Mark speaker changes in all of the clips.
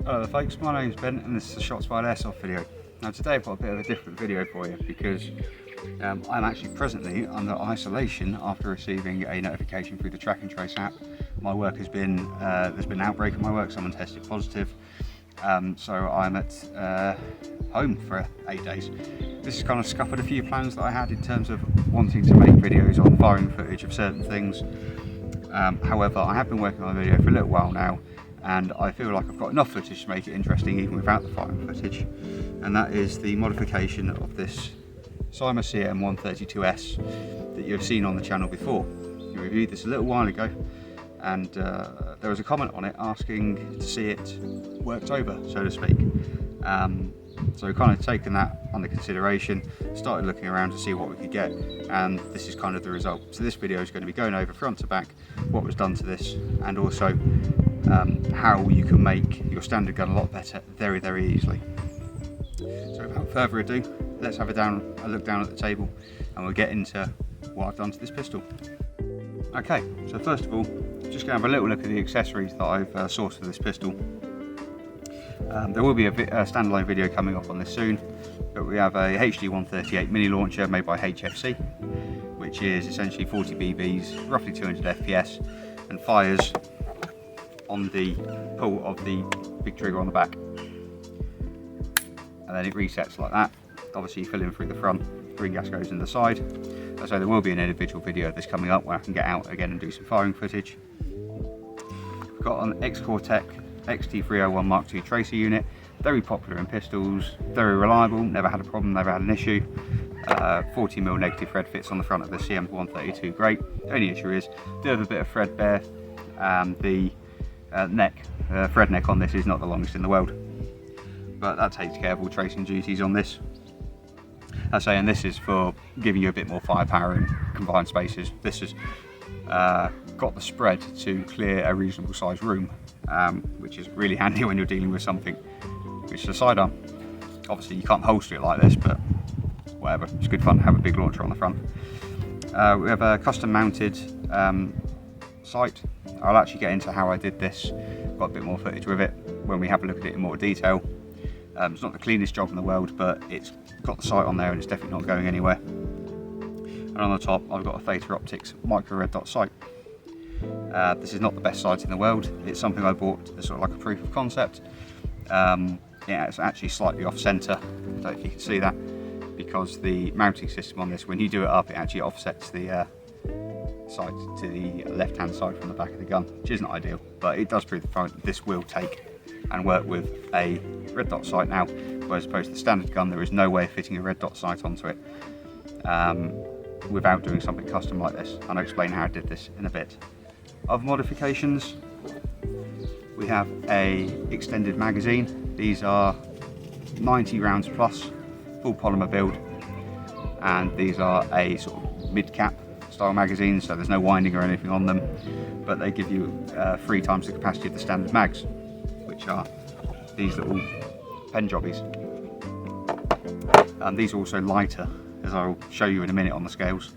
Speaker 1: Hello folks, my name's Ben and this is a Shots Fired Airsoft video. Now today I've got a bit of a different video for you because I'm actually presently under isolation after receiving a notification through the Track and Trace app. My work has been, there's been an outbreak in my work, someone tested positive. So I'm at home for 8 days. This has kind of scuppered a few plans that I had in terms of wanting to make videos on firing footage of certain things. However, I have been working on a video for a little while now, and I feel like I've got enough footage to make it interesting even without the firing footage. And that is the modification of this CM.132s that you've seen on the channel before. We reviewed this a little while ago, and there was a comment on it asking to see it worked over, so to speak. So we've kind of taken that under consideration, started looking around to see what we could get, and this is kind of the result. So this video is going to be going over front to back what was done to this, and also how you can make your standard gun a lot better very, very easily. So without further ado, let's have a look down at the table and we'll get into what I've done to this pistol. Okay, so first of all, just going to have a little look at the accessories that I've sourced for this pistol. There will be a standalone video coming up on this soon, but we have a HD138 mini launcher made by HFC, which is essentially 40 BBs, roughly 200 FPS, and fires on the pull of the big trigger on the back. And then it resets like that. Obviously you fill in through the front, green gas goes in the side. So there will be an individual video of this coming up where I can get out again and do some firing footage. We've got an X-Cortec XT301 Mark II tracer unit, very popular in pistols, very reliable, never had a problem, never had an issue. 40mm negative thread fits on the front of the CM.132 great. The only issue is do have a bit of threadbare. The thread neck on this is not the longest in the world, but that takes care of all tracing duties on this. And this is for giving you a bit more firepower in confined spaces. This has got the spread to clear a reasonable sized room, which is really handy when you're dealing with something which is a sidearm. Obviously you can't holster it like this, but whatever, it's good fun to have a big launcher on the front. We have a custom mounted sight. I'll actually get into how I did this, got a bit more footage with it when we have a look at it in more detail. It's not the cleanest job in the world, but it's got the sight on there and it's definitely not going anywhere. And on the top I've got a Theta Optics micro red dot sight. This is not the best sight in the world. It's something I bought as sort of like a proof of concept. Yeah, it's actually slightly off center, I don't know if you can see that, because the mounting system on this, when you do it up, it actually offsets the sight to the left hand side from the back of the gun, which isn't ideal, but it does prove the point that this will take and work with a red dot sight now, whereas opposed to the standard gun there is no way of fitting a red dot sight onto it without doing something custom like this, and I'll explain how I did this in a bit. Other modifications, we have a extended magazine. These are 90 rounds plus, full polymer build, and these are a sort of mid-cap style magazine, so there's no winding or anything on them, but they give you 3 times the capacity of the standard mags, which are these little pen jobbies. These are also lighter, as I'll show you in a minute on the scales.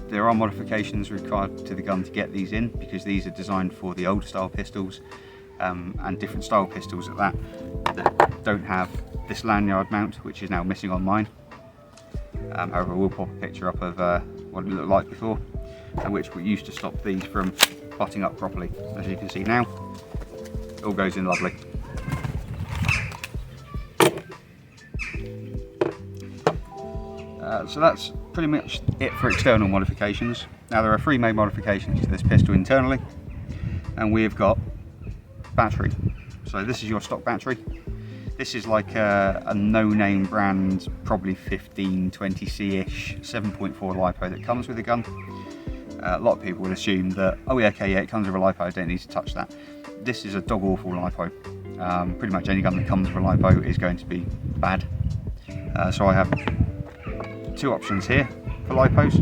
Speaker 1: There are modifications required to the gun to get these in, because these are designed for the old style pistols, and different style pistols at that don't have this lanyard mount, which is now missing on mine. However, we'll pop a picture up of what it looked like before, and which we used to stop these from butting up properly. As you can see now, it all goes in lovely. So that's pretty much it for external modifications. Now there are 3 main modifications to this pistol internally, and we've got battery. So this is your stock battery. This is like a no-name brand, probably 1520C-ish 7.4 LiPo that comes with the gun. A lot of people would assume that, oh yeah, okay, yeah, it comes with a LiPo, I don't need to touch that. This is a dog awful LiPo. Pretty much any gun that comes with a LiPo is going to be bad. So I have 2 options here for LiPos.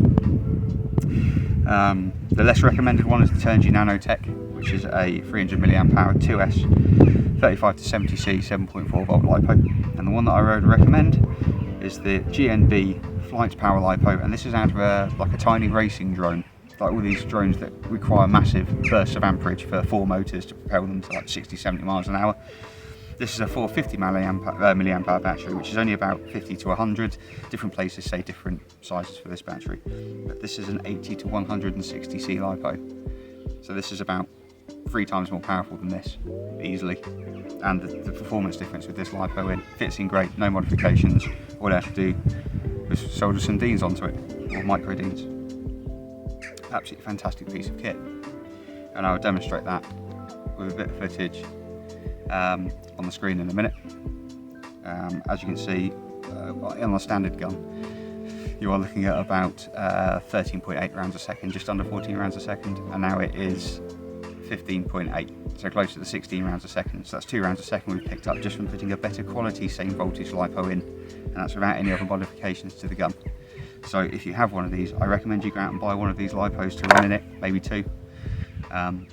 Speaker 1: The less recommended one is the Turnkey Nanotech, which is a 300 mAh 2S 35 to 70C 7.4 volt LiPo, and the one that I would recommend is the GNB Flight Power LiPo, and this is out of like a tiny racing drone like all these drones that require massive bursts of amperage for 4 motors to propel them to like 60-70 miles an hour. This is a 450 milliamp hour battery, which is only about 50 to 100. Different places say different sizes for this battery, but this is an 80 to 160C LiPo. So this is about 3 times more powerful than this, easily. And the performance difference with this LiPo in fits in great, no modifications. All I have to do is solder some Deans onto it, or micro Deans. Absolutely fantastic piece of kit. And I'll demonstrate that with a bit of footage on the screen in a minute. As you can see, on a standard gun, you are looking at about 13.8 rounds a second, just under 14 rounds a second, and now it is 15.8, so close to the 16 rounds a second. So that's 2 rounds a second we've picked up just from putting a better quality same voltage LiPo in, and that's without any other modifications to the gun. So if you have one of these, I recommend you go out and buy one of these LiPos to run in it, maybe 2.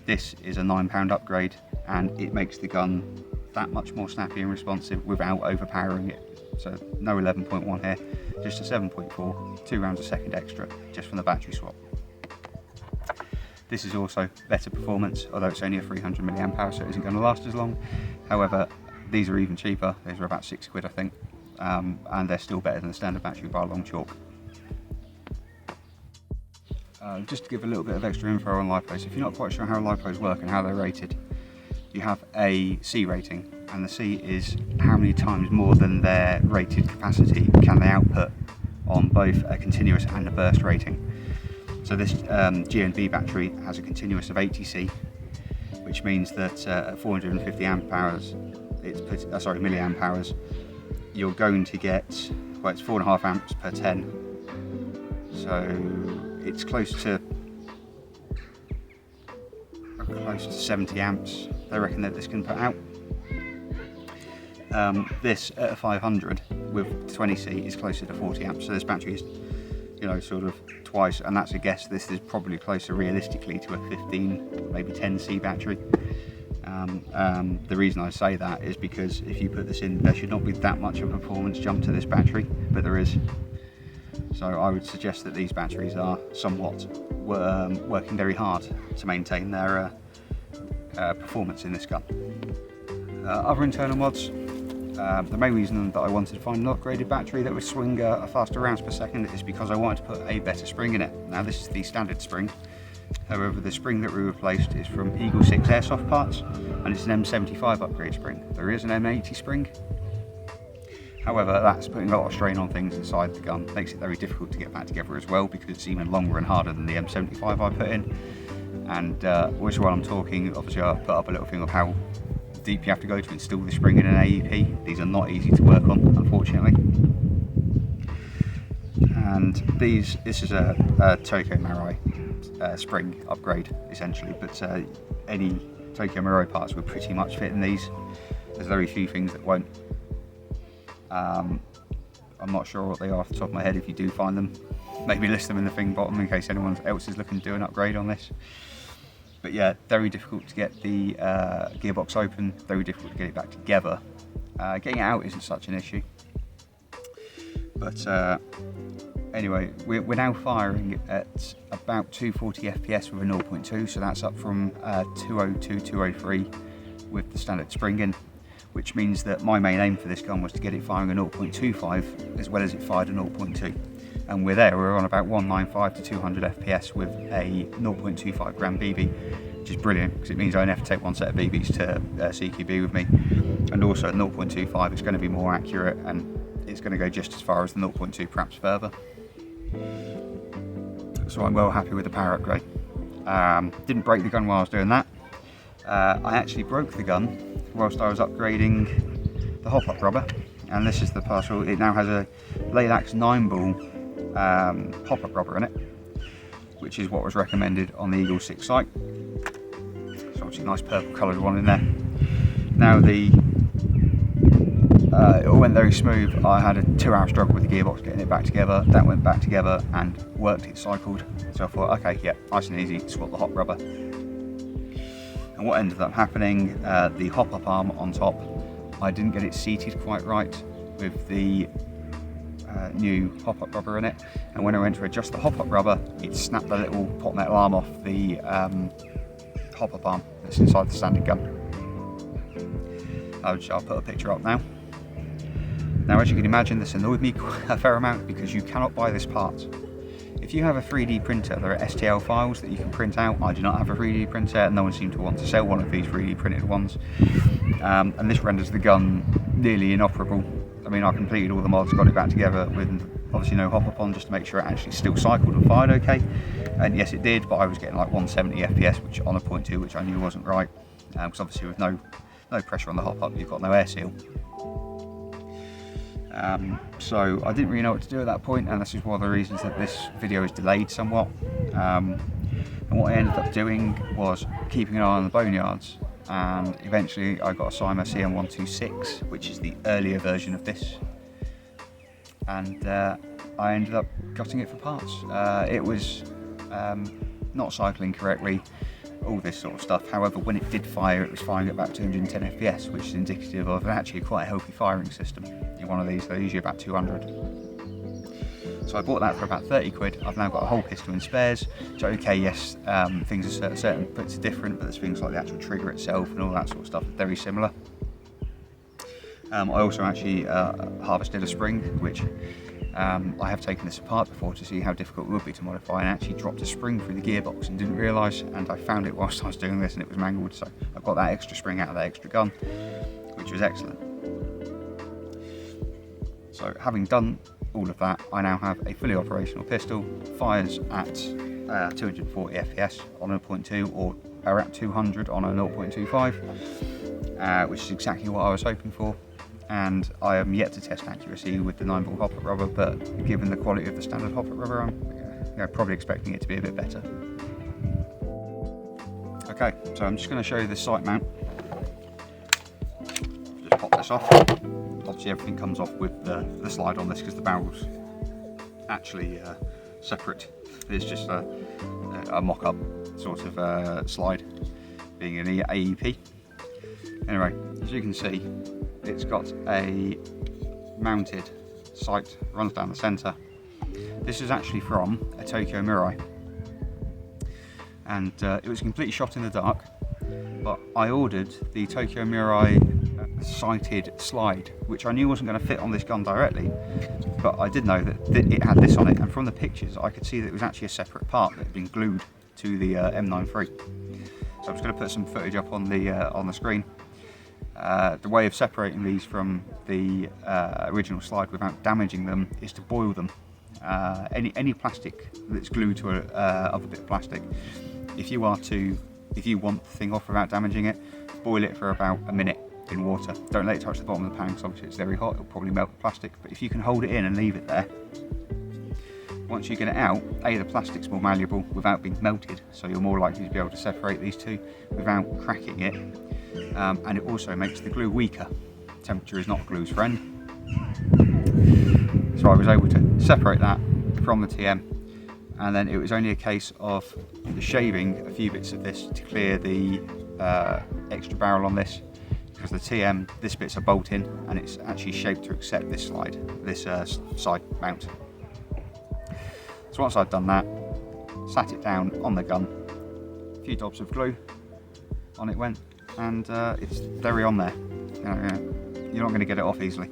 Speaker 1: This is a £9 upgrade, and it makes the gun that much more snappy and responsive without overpowering it. So no 11.1 here, just a 7.4, 2 rounds a second extra just from the battery swap. This is also better performance, although it's only a 300 milliamp hour, so it isn't going to last as long. However, these are even cheaper. These are about £6, I think, and they're still better than the standard battery by a long chalk. Just to give a little bit of extra info on LiPos, if you're not quite sure how LiPos work and how they're rated, you have a C rating, and the C is how many times more than their rated capacity can they output on both a continuous and a burst rating. So this G&V battery has a continuous of 80C, which means that at 450 amp hours, milliamp hours, you're going to get, well, it's 4.5 amps per 10. So it's close to 70 amps they reckon that this can put out. This at a 500 with 20C is closer to 40 amps, so this battery is, sort of twice, and that's a guess. This is probably closer realistically to a 15, maybe 10C battery. The reason I say that is because if you put this in, there should not be that much of a performance jump to this battery, but there is. So I would suggest that these batteries are somewhat working very hard to maintain their performance in this gun. Other internal mods. The main reason that I wanted to find an upgraded battery that would swing a faster rounds per second is because I wanted to put a better spring in it. Now this is the standard spring, however the spring that we replaced is from Eagle 6 Airsoft parts, and it's an M75 upgrade spring. There is an M80 spring, however that's putting a lot of strain on things inside the gun, makes it very difficult to get back together as well, because it's even longer and harder than the M75 I put in. And which, while I'm talking, obviously I put up a little thing of how deep you have to go to install the spring in an AEP. These are not easy to work on, unfortunately. And this is a Tokyo Marui spring upgrade, essentially, but any Tokyo Marui parts will pretty much fit in these. There's very few things that won't. I'm not sure what they are off the top of my head. If you do find them, maybe list them in the thing bottom in case anyone else is looking to do an upgrade on this. But yeah, very difficult to get the gearbox open, very difficult to get it back together. Getting it out isn't such an issue. But anyway, we're now firing at about 240 FPS with a 0.2, so that's up from 202, 203 with the standard spring in, which means that my main aim for this gun was to get it firing a 0.25 as well as it fired a 0.2. And we're on about 195 to 200 FPS with a 0.25 gram BB, which is brilliant because it means I only have to take one set of BBs to CQB with me. And also at 0.25 it's going to be more accurate, and it's going to go just as far as the 0.2, perhaps further. So I'm well happy with the power upgrade. Didn't break the gun while I was doing that. I actually broke the gun whilst I was upgrading the hop-up rubber, and this is the partial. It now has a Laylax 9-ball hop-up rubber in it, which is what was recommended on the Eagle 6 site. So obviously a nice purple coloured one in there. Now it all went very smooth. I had a 2-hour struggle with the gearbox getting it back together. That went back together and worked, it cycled. So I thought, okay, yeah, nice and easy, swap the hop rubber. And what ended up happening, the hop-up arm on top, I didn't get it seated quite right with the new hop-up rubber in it, and when I went to adjust the hop-up rubber, it snapped the little pot metal arm off the hop-up arm that's inside the standard gun. I'll put a picture up now. Now, as you can imagine, this annoyed me a fair amount because you cannot buy this part. If you have a 3D printer, there are STL files that you can print out. I do not have a 3D printer, and no one seemed to want to sell one of these 3D printed ones. And this renders the gun nearly inoperable. I mean, I completed all the mods, got it back together with obviously no hop-up on, just to make sure it actually still cycled and fired okay. And yes, it did, but I was getting like 170 FPS, which on a .2, which I knew wasn't right. Because obviously with no pressure on the hop-up, you've got no air seal. So I didn't really know what to do at that point, and this is one of the reasons that this video is delayed somewhat. And what I ended up doing was keeping an eye on the boneyards, and eventually I got a Cyma CM.132s, which is the earlier version of this, and I ended up gutting it for parts. It was not cycling correctly, all this sort of stuff. However, when it did fire, it was firing at about 210 FPS, which is indicative of actually quite a healthy firing system. In one of these, they're usually about 200. So I bought that for about 30 quid. I've now got a whole pistol in spares. So okay, yes, things are certain bits are different, but there's things like the actual trigger itself and all that sort of stuff is very similar. I also actually harvested a spring, which I have taken this apart before to see how difficult it would be to modify, and actually dropped a spring through the gearbox and didn't realise, and I found it whilst I was doing this and it was mangled, so I've got that extra spring out of that extra gun, which was excellent. So having done all of that, I now have a fully operational pistol, fires at 240 FPS on a .2 or at 200 on a 0.25, which is exactly what I was hoping for. And I am yet to test accuracy with the 9mm hop-up rubber, but given the quality of the standard hop-up rubber, I'm probably expecting it to be a bit better. Okay, so I'm just going to show you the sight mount. Just pop this off. Obviously everything comes off with the slide on this because the barrel's actually separate. It's just a mock-up sort of slide, being an AEP. Anyway, as you can see, it's got a mounted sight, runs down the centre. This is actually from a Tokyo Mirai, and it was completely shot in the dark, but I ordered the Tokyo Mirai sighted slide, which I knew wasn't going to fit on this gun directly, but I did know that it had this on it, and from the pictures I could see that it was actually a separate part that had been glued to the M93. So I'm just going to put some footage up on the screen. The way of separating these from the original slide without damaging them is to boil them. Any plastic that's glued to other bit of plastic, if you want the thing off without damaging it, boil it for about a minute in water. Don't let it touch the bottom of the pan because obviously it's very hot, it'll probably melt the plastic, but if you can hold it in and leave it there, once you get it out, the plastic's more malleable without being melted, so you're more likely to be able to separate these two without cracking it. And it also makes the glue weaker. Temperature is not glue's friend. So I was able to separate that from the TM, and then it was only a case of shaving a few bits of this to clear the extra barrel on this, because the TM, this bit's a bolt in, and it's actually shaped to accept this side mount. So once I'd done that, sat it down on the gun, a few dobs of glue, on it went, and it's very on there. You're not going to get it off easily.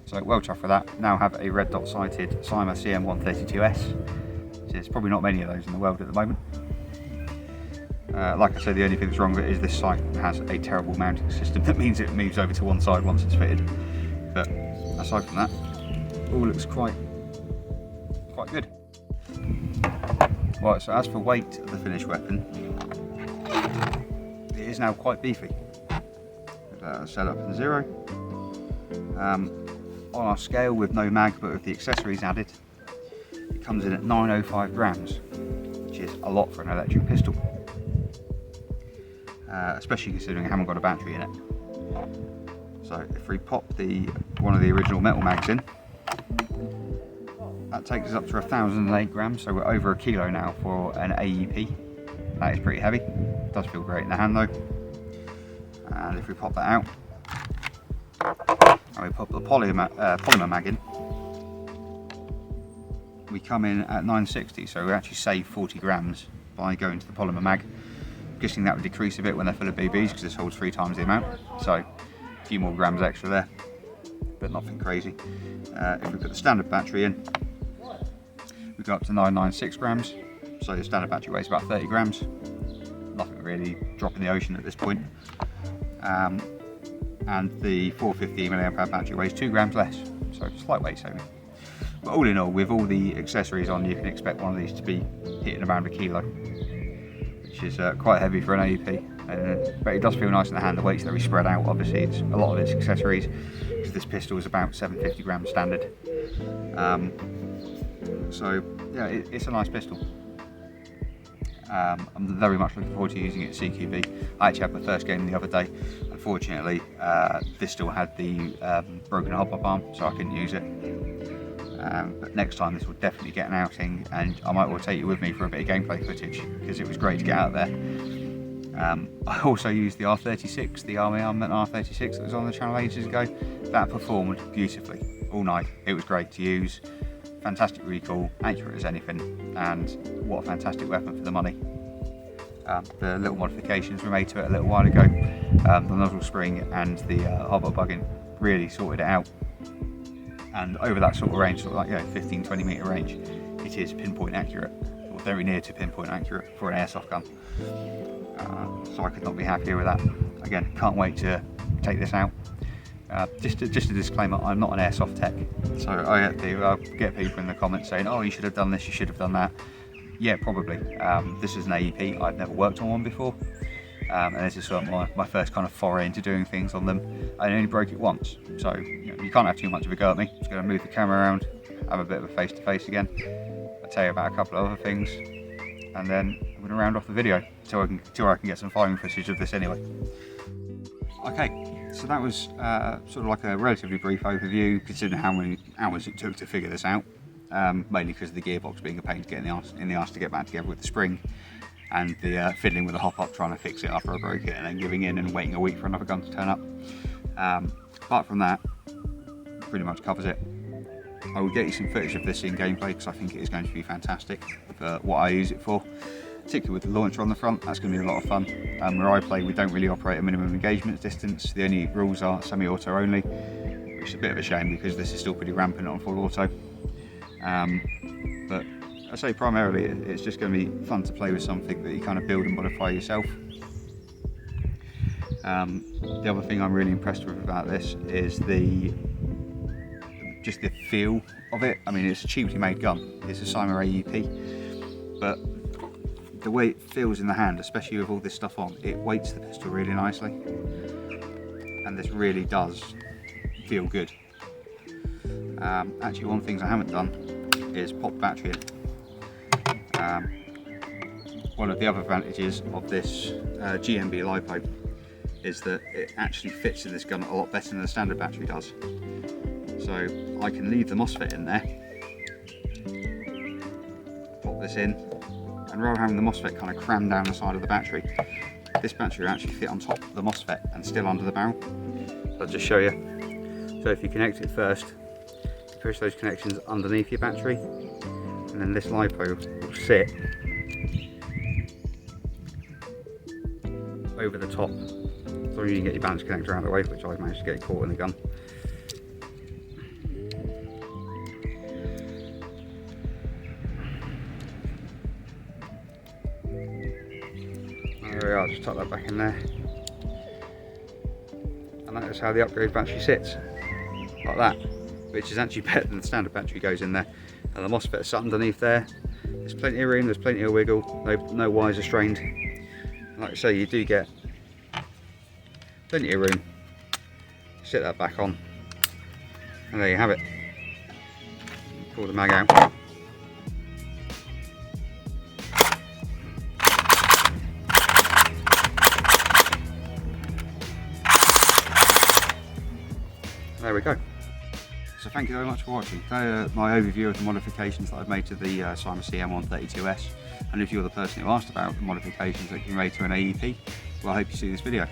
Speaker 1: So well chuffed for that. Now have a red dot sighted Cyma CM.132s. There's probably not many of those in the world at the moment. Like I said, the only thing that's wrong with it is this sight has a terrible mounting system that means it moves over to one side once it's fitted. But aside from that, all looks quite good. Right, so as for weight of the finished weapon, it is now quite beefy. Set up in 0. On our scale with no mag but with the accessories added, it comes in at 905 grams, which is a lot for an electric pistol, especially considering I haven't got a battery in it. So if we pop one of the original metal mags in, that takes us up to 1008 grams, so we're over a kilo now for an AEP. That is pretty heavy. It does feel great in the hand though. And if we pop that out, and we pop the polymer mag in, we come in at 960, so we actually save 40 grams by going to the polymer mag. I'm guessing that would decrease a bit when they're full of BBs because this holds 3 times the amount, so a few more grams extra there, but nothing crazy. If we put the standard battery in, we go up to 996 grams, so the standard battery weighs about 30 grams. Nothing really drop in the ocean at this point. And the 450 mAh battery weighs 2 grams less, so slight weight saving. But all in all, with all the accessories on, you can expect one of these to be hitting around a kilo, which is quite heavy for an AEP. But it does feel nice in the hand. The weight's very spread out. Obviously, it's a lot of it's accessories, because this pistol is about 750 grams standard. So yeah, it's a nice pistol. I'm very much looking forward to using it at CQB. I actually had my first game the other day. Unfortunately, this still had the broken hop-up arm, so I couldn't use it. But next time this will definitely get an outing, and I might well take you with me for a bit of gameplay footage, because it was great to get out there. I also used the R36, the Army Armament R36 that was on the channel ages ago. That performed beautifully all night. It was great to use. Fantastic recoil, accurate as anything, and what a fantastic weapon for the money. The little modifications we made to it a little while ago, the nozzle spring and the hop-up bugging really sorted it out. And over that sort of range, sort of like 15-20 metre range, it is pinpoint accurate, or very near to pinpoint accurate for an airsoft gun. So I could not be happier with that. Again, can't wait to take this out. Just a disclaimer, I'm not an airsoft tech, so I get people in the comments saying, oh, you should have done this, you should have done that. Yeah, probably. This is an AEP, I've never worked on one before, and this is sort of my first kind of foray into doing things on them. I only broke it once, so you can't have too much of a go at me. Just going to move the camera around, have a bit of a face-to-face again. I'll tell you about a couple of other things, and then I'm going to round off the video till I can get some firing footage of this anyway. Okay. So that was sort of like a relatively brief overview, considering how many hours it took to figure this out. Mainly because of the gearbox being a pain to get in the arse to get back together with the spring, and the fiddling with the hop-up, trying to fix it after I broke it, and then giving in and waiting a week for another gun to turn up. Apart from that, pretty much covers it. I will get you some footage of this in gameplay, because I think it is going to be fantastic for what I use it for. Particularly with the launcher on the front, that's going to be a lot of fun. Where I play, we don't really operate a minimum engagement distance. The only rules are semi-auto only, which is a bit of a shame because this is still pretty rampant on full auto. But I say primarily it's just going to be fun to play with something that you kind of build and modify yourself. The other thing I'm really impressed with about this is just the feel of it. I mean, it's a cheaply made gun. It's a Cyma AEP, but the way it feels in the hand, especially with all this stuff on, it weights the pistol really nicely, and this really does feel good. Actually, one of the things I haven't done is pop the battery in. One of the other advantages of this GMB LiPo is that it actually fits in this gun a lot better than the standard battery does. So I can leave the MOSFET in there, pop this in, and rather than having the MOSFET kind of crammed down the side of the battery, this battery will actually fit on top of the MOSFET and still under the barrel. So I'll just show you. So if you connect it first, you push those connections underneath your battery, and then this LiPo will sit over the top. As long as you can get your balance connector out of the way, which I've managed to get caught in the gun. There we are, just tuck that back in there. And that is how the upgrade battery sits, like that, which is actually better than the standard battery goes in there. And the MOSFET is underneath there. There's plenty of room, there's plenty of wiggle, no wires are strained. And like I say, you do get plenty of room. Sit that back on, and there you have it. Pull the mag out. There we go. So thank you very much for watching. My overview of the modifications that I've made to the Cyma CM.132s, and if you're the person who asked about the modifications that can be made to an AEP, well, I hope you see this video.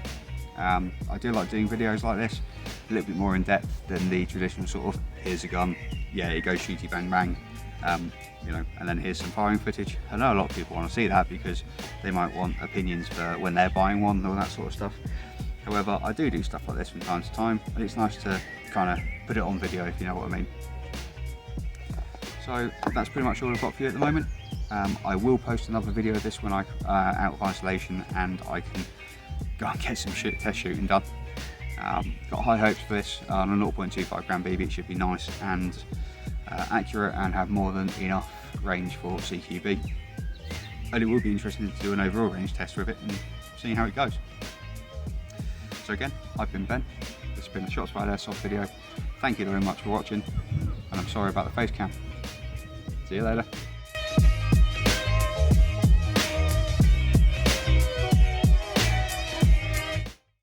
Speaker 1: I do like doing videos like this, a little bit more in depth than the traditional sort of, here's a gun, yeah, it goes shooty bang bang. you know, and then here's some firing footage. I know a lot of people want to see that because they might want opinions for when they're buying one and all that sort of stuff. However, I do stuff like this from time to time, and it's nice to kind of put it on video, if you know what I mean. So that's pretty much all I've got for you at the moment. I will post another video of this when I'm out of isolation and I can go and get some test shooting done. Got high hopes for this. On a 0.25 gram BB it should be nice and accurate and have more than enough range for CQB. And it will be interesting to do an overall range test with it and see how it goes. So again, I've been Ben. This has been a ShotSpotter Airsoft video. Thank you very much for watching, and I'm sorry about the face cam. See you later.